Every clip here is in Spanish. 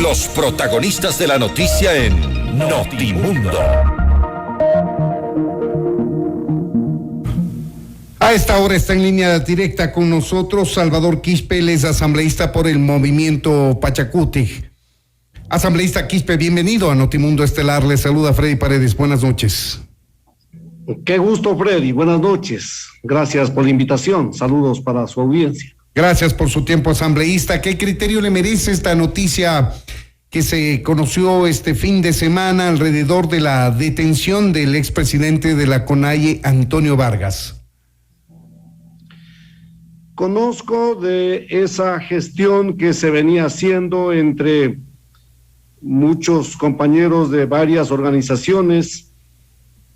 Los protagonistas de la noticia en Notimundo. A esta hora está en línea directa con nosotros Salvador Quispe, él es asambleísta por el movimiento Pachacuti. Asambleísta Quispe, bienvenido a Notimundo Estelar. Le saluda Freddy Paredes. Buenas noches. Qué gusto, Freddy. Buenas noches. Gracias por la invitación. Saludos para su audiencia. Gracias por su tiempo, asambleísta. ¿Qué criterio le merece esta noticia que se conoció este fin de semana alrededor de la detención del expresidente de la CONAIE, Antonio Vargas? Conozco de esa gestión que se venía haciendo entre muchos compañeros de varias organizaciones,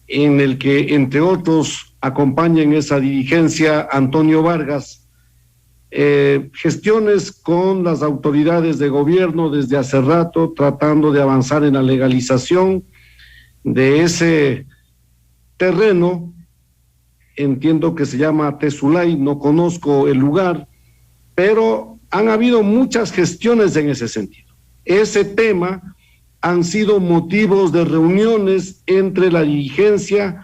en el que, entre otros, acompaña en esa dirigencia Antonio Vargas, gestiones con las autoridades de gobierno desde hace rato, tratando de avanzar en la legalización de ese terreno. Entiendo que se llama Tezulay, no conozco el lugar, pero han habido muchas gestiones en ese sentido. Ese tema han sido motivos de reuniones entre la dirigencia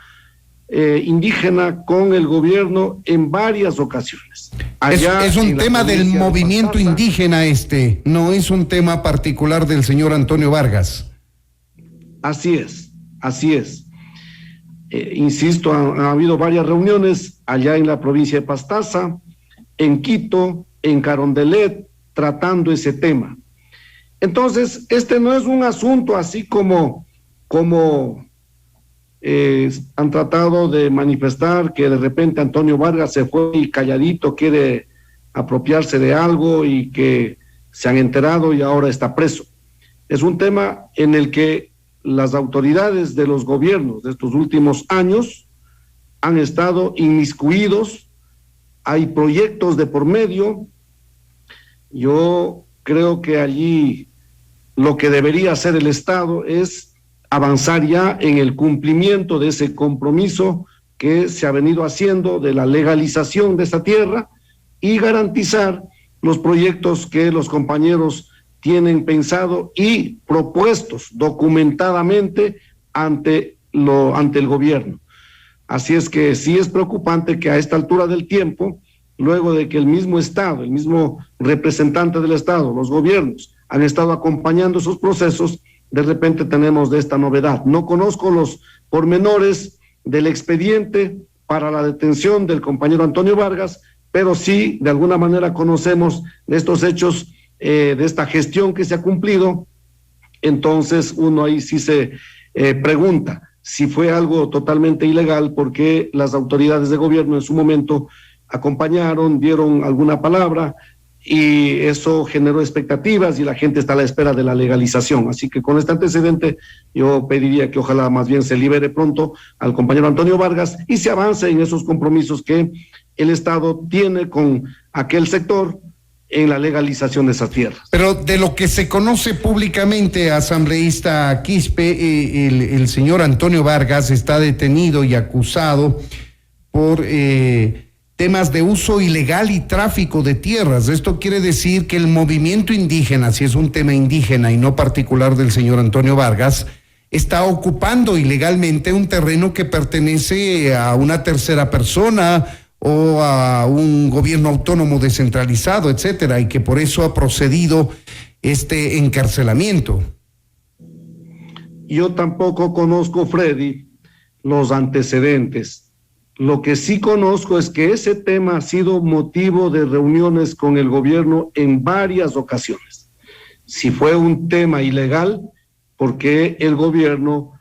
indígena con el gobierno en varias ocasiones. Es un tema del movimiento indígena no es un tema particular del señor Antonio Vargas. Así es, así es. Insisto, ha habido varias reuniones allá en la provincia de Pastaza, en Quito, en Carondelet, tratando ese tema. Entonces, no es un asunto así como han tratado de manifestar que de repente Antonio Vargas se fue y calladito quiere apropiarse de algo y que se han enterado y ahora está preso. Es un tema en el que las autoridades de los gobiernos de estos últimos años han estado inmiscuidos, hay proyectos de por medio. Yo creo que allí lo que debería hacer el Estado es avanzar ya en el cumplimiento de ese compromiso que se ha venido haciendo de la legalización de esta tierra y garantizar los proyectos que los compañeros tienen pensado y propuestos documentadamente ante el gobierno. Así es que sí es preocupante que a esta altura del tiempo, luego de que el mismo Estado, el mismo representante del Estado, los gobiernos, han estado acompañando esos procesos, de repente tenemos de esta novedad. No conozco los pormenores del expediente para la detención del compañero Antonio Vargas, pero sí, de alguna manera conocemos de estos hechos, de esta gestión que se ha cumplido. Entonces uno ahí sí se pregunta si fue algo totalmente ilegal, porque las autoridades de gobierno en su momento acompañaron, dieron alguna palabra, y eso generó expectativas y la gente está a la espera de la legalización. Así que con este antecedente yo pediría que ojalá más bien se libere pronto al compañero Antonio Vargas y se avance en esos compromisos que el Estado tiene con aquel sector en la legalización de esas tierras. Pero de lo que se conoce públicamente, asambleísta Quispe, el señor Antonio Vargas está detenido y acusado por temas de uso ilegal y tráfico de tierras. Esto quiere decir que el movimiento indígena, si es un tema indígena y no particular del señor Antonio Vargas, está ocupando ilegalmente un terreno que pertenece a una tercera persona o a un gobierno autónomo descentralizado, etcétera, y que por eso ha procedido este encarcelamiento. Yo tampoco conozco, Freddy, los antecedentes. Lo que sí conozco es que ese tema ha sido motivo de reuniones con el gobierno en varias ocasiones. Si fue un tema ilegal, porque el gobierno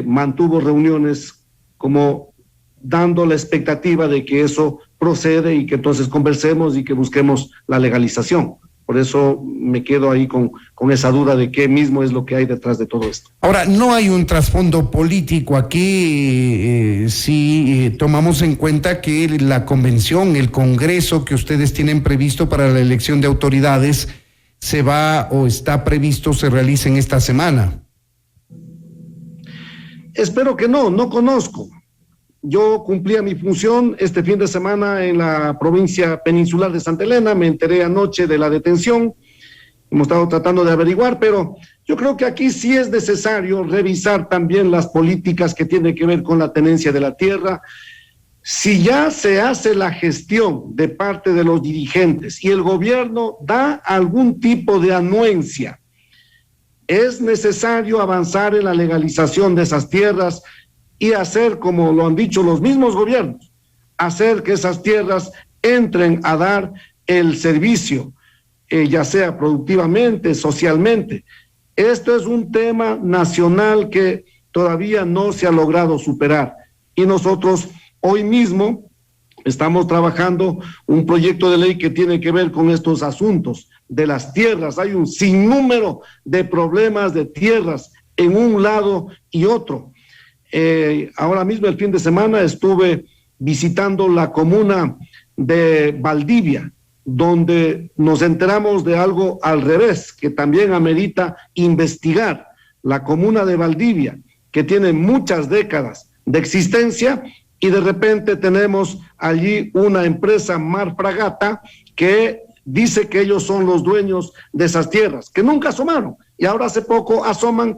mantuvo reuniones como dando la expectativa de que eso procede y que entonces conversemos y que busquemos la legalización. Por eso me quedo ahí con esa duda de qué mismo es lo que hay detrás de todo esto. Ahora, no hay un trasfondo político aquí, si tomamos en cuenta que la convención, el congreso que ustedes tienen previsto para la elección de autoridades, se va o está previsto se realice en esta semana. Espero que no conozco. Yo cumplía mi función este fin de semana en la provincia peninsular de Santa Elena, me enteré anoche de la detención hemos estado tratando de averiguar, pero yo creo que aquí sí es necesario revisar también las políticas que tienen que ver con la tenencia de la tierra. Si ya se hace la gestión de parte de los dirigentes y el gobierno da algún tipo de anuencia, es necesario avanzar en la legalización de esas tierras y hacer, como lo han dicho los mismos gobiernos, hacer que esas tierras entren a dar el servicio, ya sea productivamente, socialmente. Esto es un tema nacional que todavía no se ha logrado superar y nosotros hoy mismo estamos trabajando un proyecto de ley que tiene que ver con estos asuntos de las tierras. Hay un sinnúmero de problemas de tierras en un lado y otro. Ahora mismo, el fin de semana, estuve visitando la comuna de Valdivia, donde nos enteramos de algo al revés, que también amerita investigar. La comuna de Valdivia, que tiene muchas décadas de existencia, y de repente tenemos allí una empresa Marfragata que dice que ellos son los dueños de esas tierras, que nunca asomaron, y ahora hace poco asoman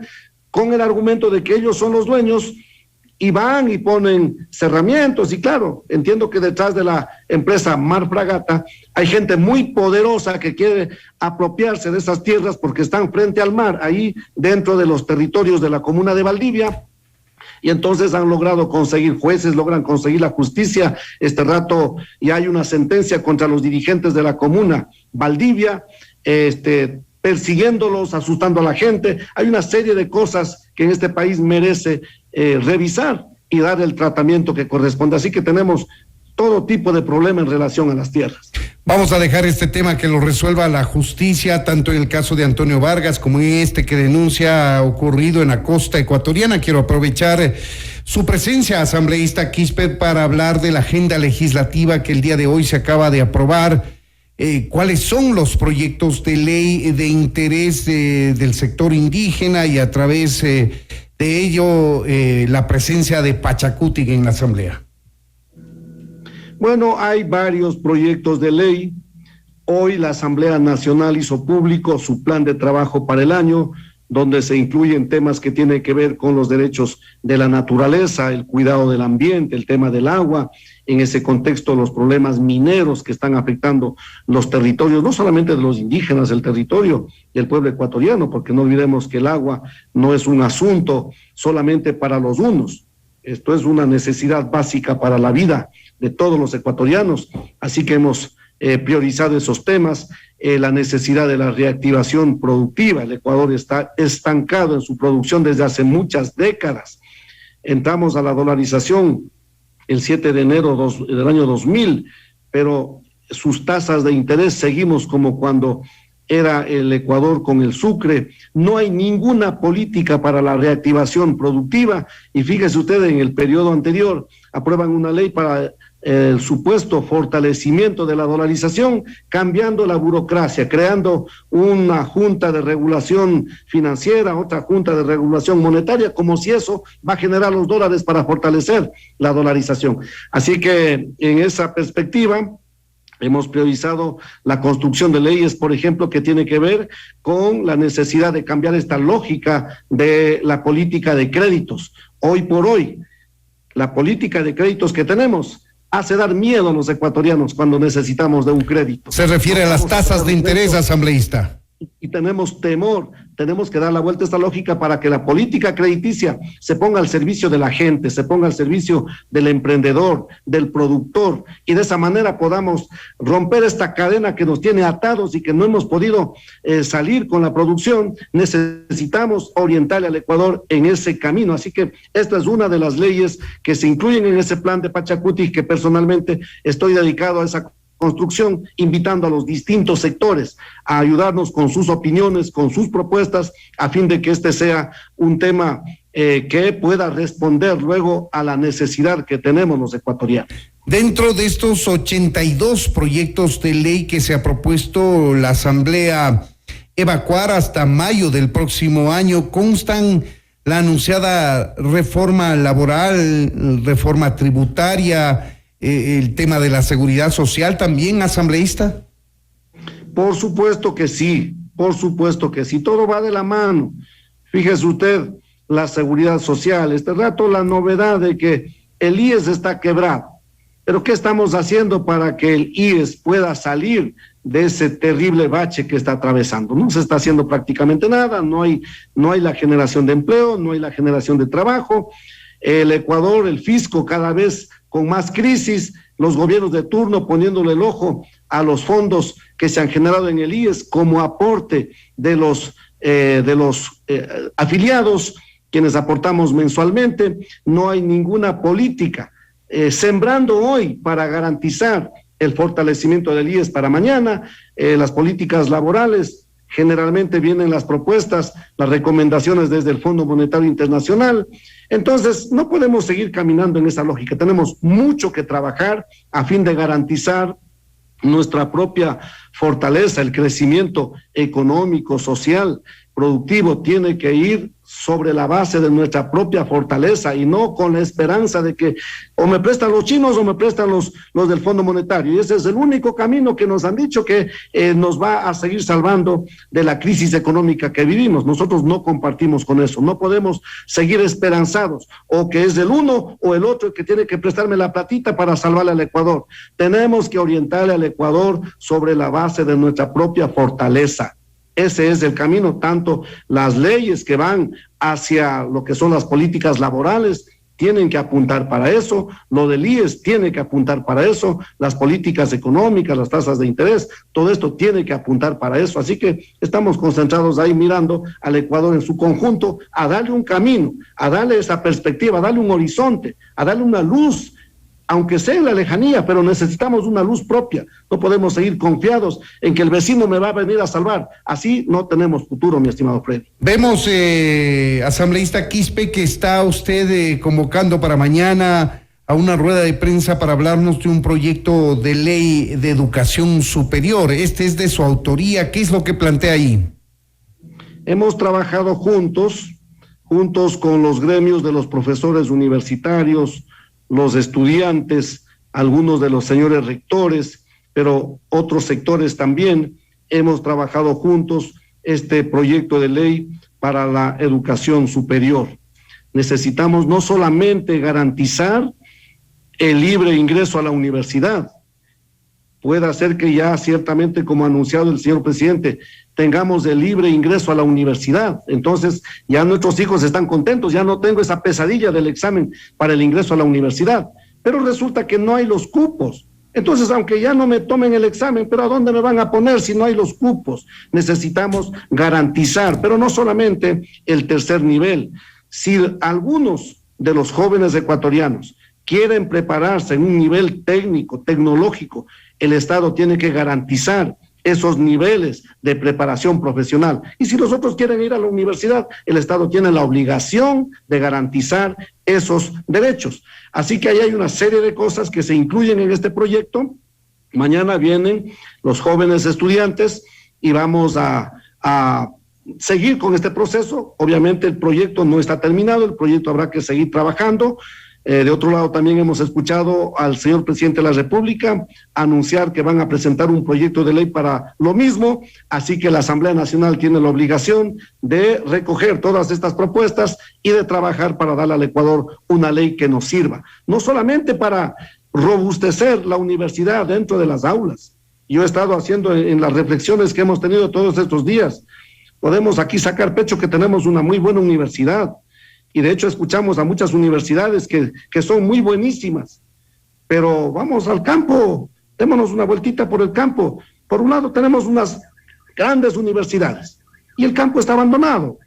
con el argumento de que ellos son los dueños, y van y ponen cerramientos. Y claro, entiendo que detrás de la empresa Marfragata hay gente muy poderosa que quiere apropiarse de esas tierras porque están frente al mar, ahí dentro de los territorios de la comuna de Valdivia, y entonces han logrado conseguir jueces, logran conseguir la justicia. Este rato ya hay una sentencia contra los dirigentes de la comuna Valdivia, persiguiéndolos, asustando a la gente. Hay una serie de cosas que en este país merece revisar y dar el tratamiento que corresponde. Así que tenemos todo tipo de problemas en relación a las tierras. Vamos a dejar este tema que lo resuelva la justicia, tanto en el caso de Antonio Vargas como en este que denuncia ocurrido en la costa ecuatoriana. Quiero aprovechar su presencia, asambleísta Quispe, para hablar de la agenda legislativa que el día de hoy se acaba de aprobar. ¿Cuáles son los proyectos de ley de interés del sector indígena y a través de ello la presencia de Pachacuti en la asamblea? Bueno, hay varios proyectos de ley. Hoy la Asamblea Nacional hizo público su plan de trabajo para el año, donde se incluyen temas que tienen que ver con los derechos de la naturaleza, el cuidado del ambiente, el tema del agua, en ese contexto los problemas mineros que están afectando los territorios, no solamente de los indígenas, el territorio del pueblo ecuatoriano, porque no olvidemos que el agua no es un asunto solamente para los unos, esto es una necesidad básica para la vida de todos los ecuatorianos, así que hemos priorizado esos temas, la necesidad de la reactivación productiva. El Ecuador está estancado en su producción desde hace muchas décadas. Entramos a la dolarización el 7 de enero del año 2000, pero sus tasas de interés seguimos como cuando era el Ecuador con el sucre. No hay ninguna política para la reactivación productiva, y fíjese usted, en el periodo anterior aprueban una ley para el supuesto fortalecimiento de la dolarización, cambiando la burocracia, creando una junta de regulación financiera, otra junta de regulación monetaria, como si eso va a generar los dólares para fortalecer la dolarización. Así que en esa perspectiva hemos priorizado la construcción de leyes, por ejemplo, que tiene que ver con la necesidad de cambiar esta lógica de la política de créditos. Hoy por hoy, la política de créditos que tenemos hace dar miedo a los ecuatorianos cuando necesitamos de un crédito. Se refiere a las tasas de interés, asambleísta. Y tenemos temor, tenemos que dar la vuelta a esta lógica para que la política crediticia se ponga al servicio de la gente, se ponga al servicio del emprendedor, del productor, y de esa manera podamos romper esta cadena que nos tiene atados y que no hemos podido salir con la producción. Necesitamos orientarle al Ecuador en ese camino, así que esta es una de las leyes que se incluyen en ese plan de Pachacuti, que personalmente estoy dedicado a esa construcción, invitando a los distintos sectores a ayudarnos con sus opiniones, con sus propuestas, a fin de que este sea un tema que pueda responder luego a la necesidad que tenemos los ecuatorianos. Dentro de estos 82 proyectos de ley que se ha propuesto la Asamblea evacuar hasta mayo del próximo año, constan la anunciada reforma laboral, reforma tributaria, el tema de la seguridad social también, asambleísta. Por supuesto que sí. Por supuesto que sí, todo va de la mano. Fíjese usted, la seguridad social, este rato la novedad de que el IES está quebrado. Pero ¿qué estamos haciendo para que el IES pueda salir de ese terrible bache que está atravesando? No se está haciendo prácticamente nada, no hay la generación de empleo, no hay la generación de trabajo. El Ecuador, el fisco cada vez con más crisis, los gobiernos de turno poniéndole el ojo a los fondos que se han generado en el IES como aporte de los afiliados, quienes aportamos mensualmente. No hay ninguna política sembrando hoy para garantizar el fortalecimiento del IES para mañana. Las políticas laborales, generalmente vienen las propuestas, las recomendaciones desde el Fondo Monetario Internacional. Entonces, no podemos seguir caminando en esa lógica. Tenemos mucho que trabajar a fin de garantizar nuestra propia fortaleza. El crecimiento económico, social, productivo tiene que ir sobre la base de nuestra propia fortaleza y no con la esperanza de que o me prestan los chinos o me prestan los del Fondo Monetario. Y ese es el único camino que nos han dicho que nos va a seguir salvando de la crisis económica que vivimos. Nosotros no compartimos con eso. No podemos seguir esperanzados o que es el uno o el otro que tiene que prestarme la platita para salvarle al Ecuador. Tenemos que orientarle al Ecuador sobre la base de nuestra propia fortaleza. Ese es el camino. Tanto las leyes que van hacia lo que son las políticas laborales tienen que apuntar para eso, lo del IES tiene que apuntar para eso, las políticas económicas, las tasas de interés, todo esto tiene que apuntar para eso. Así que estamos concentrados ahí mirando al Ecuador en su conjunto, a darle un camino, a darle esa perspectiva, a darle un horizonte, a darle una luz, aunque sea en la lejanía, pero necesitamos una luz propia. No podemos seguir confiados en que el vecino me va a venir a salvar. Así no tenemos futuro, mi estimado Freddy. Vemos, asambleísta Quispe, que está usted convocando para mañana a una rueda de prensa para hablarnos de un proyecto de ley de educación superior. Este es de su autoría. ¿Qué es lo que plantea ahí? Hemos trabajado juntos con los gremios de los profesores universitarios, los estudiantes, algunos de los señores rectores, pero otros sectores también. Hemos trabajado juntos este proyecto de ley para la educación superior. Necesitamos no solamente garantizar el libre ingreso a la universidad, puede ser que ya ciertamente, como ha anunciado el señor presidente, tengamos el libre ingreso a la universidad. Entonces ya nuestros hijos están contentos, ya no tengo esa pesadilla del examen para el ingreso a la universidad. Pero resulta que no hay los cupos. Entonces, aunque ya no me tomen el examen, pero ¿a dónde me van a poner si no hay los cupos? Necesitamos garantizar, pero no solamente el tercer nivel. Si algunos de los jóvenes ecuatorianos quieren prepararse en un nivel técnico, tecnológico, el Estado tiene que garantizar esos niveles de preparación profesional. Y si los otros quieren ir a la universidad, el Estado tiene la obligación de garantizar esos derechos. Así que ahí hay una serie de cosas que se incluyen en este proyecto. Mañana vienen los jóvenes estudiantes y vamos a seguir con este proceso. Obviamente el proyecto no está terminado, el proyecto habrá que seguir trabajando. De otro lado, también hemos escuchado al señor presidente de la República anunciar que van a presentar un proyecto de ley para lo mismo, así que la Asamblea Nacional tiene la obligación de recoger todas estas propuestas y de trabajar para darle al Ecuador una ley que nos sirva, no solamente para robustecer la universidad dentro de las aulas. Yo he estado haciendo en las reflexiones que hemos tenido todos estos días, podemos aquí sacar pecho que tenemos una muy buena universidad. Y de hecho escuchamos a muchas universidades que son muy buenísimas, pero vamos al campo, démonos una vueltita por el campo. Por un lado tenemos unas grandes universidades y el campo está abandonado,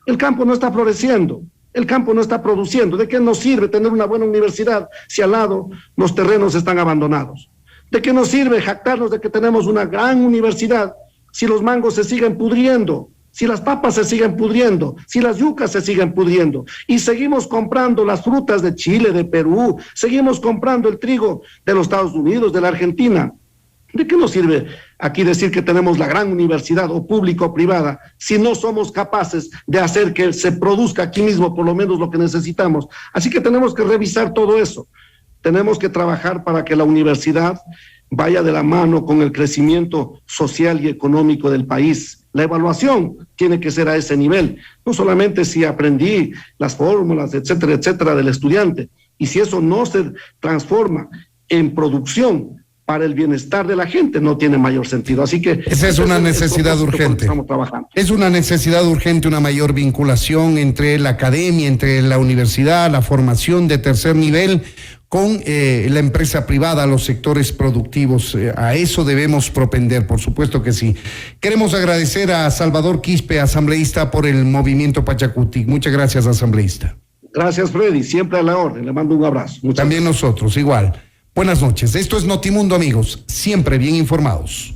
el campo no está floreciendo, el campo no está produciendo. ¿De qué nos sirve tener una buena universidad si al lado los terrenos están abandonados? ¿De qué nos sirve jactarnos de que tenemos una gran universidad si los mangos se siguen pudriendo? Si las papas se siguen pudriendo, si las yucas se siguen pudriendo, y seguimos comprando las frutas de Chile, de Perú, seguimos comprando el trigo de los Estados Unidos, de la Argentina. ¿De qué nos sirve aquí decir que tenemos la gran universidad o pública o privada si no somos capaces de hacer que se produzca aquí mismo por lo menos lo que necesitamos? Así que tenemos que revisar todo eso. Tenemos que trabajar para que la universidad vaya de la mano con el crecimiento social y económico del país. La evaluación tiene que ser a ese nivel, no solamente si aprendí las fórmulas, etcétera, etcétera, del estudiante, y si eso no se transforma en producción para el bienestar de la gente, no tiene mayor sentido. Así que esa es una necesidad urgente. Estamos trabajando. Es una necesidad urgente, una mayor vinculación entre la academia, entre la universidad, la formación de tercer nivel con la empresa privada, los sectores productivos. A eso debemos propender, por supuesto que sí. Queremos agradecer a Salvador Quispe, asambleísta por el movimiento Pachacutic. Muchas gracias, asambleísta. Gracias, Freddy. Siempre a la orden. Le mando un abrazo. También nosotros, igual. Buenas noches. Esto es Notimundo, amigos. Siempre bien informados.